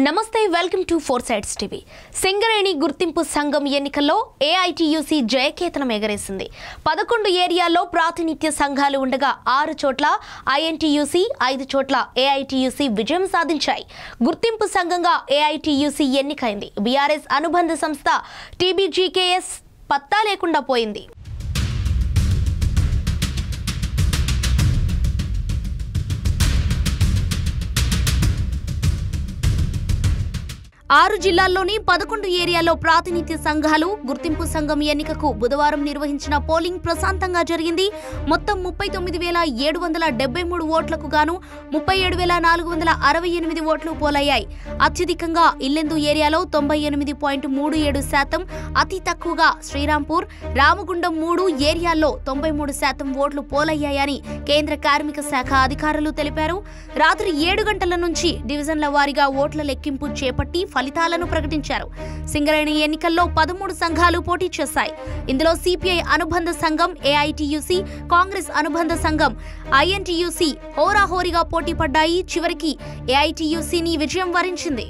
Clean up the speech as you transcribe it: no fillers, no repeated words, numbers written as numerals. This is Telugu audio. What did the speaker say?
నమస్తే welcome to four sides TV. Singareni గుర్తింపు సంఘం ఎన్నికల్లో ఏఐటీయూసీ జయకేతనం ఎగరేసింది. 11 ఏరియాల్లో ప్రాతినిధ్య సంఘాలు ఉండగా 6 చోట్ల ఐఎన్టీయూసీ, 5 చోట్ల ఏఐటీయూసీ విజయం సాధించాయి. గుర్తింపు సంఘంగా ఏఐటీయూసీ ఎన్నికైంది. బీఆర్ఎస్ అనుబంధ సంస్థ టీబీజీకేఎస్ పత్తా లేకుండా పోయింది. 6 జిల్లాల్లోని 11 ఏరియాల్లో ప్రాతినిధ్య సంఘాలు గుర్తింపు సంఘం ఎన్నికకు బుధవారం నిర్వహించిన పోలింగ్ ప్రశాంతంగా జరిగింది. మొత్తం 39,773 ఓట్లకు గాను 37,468 ఓట్లు పోలయ్యాయి. అత్యధికంగా ఇల్లెందు ఏరియాలో 98.37%, అతి తక్కువగా శ్రీరాంపూర్, రామగుండం 3 ఏరియాల్లో 93% ఓట్లు పోలయ్యాయని కేంద్ర కార్మిక శాఖ అధికారులు తెలిపారు. రాత్రి 7 గంటల నుంచి డివిజన్ల వారీగా ఓట్ల లెక్కింపు చేపట్టి ఫలితాలను ప్రకటించారు. సింగరేణి ఎన్నికల్లో 13 సంఘాలు పోటీ చేశాయి. ఇందులో సిపిఐ అనుబంధ సంఘం ఏఐటీయూసీ, కాంగ్రెస్ అనుబంధ సంఘం ఐఎన్టీయూసీ హోరాహోరీగా పోటీ పడ్డాయి. చివరికి ఏఐటీయూసీని విజయం వరించింది.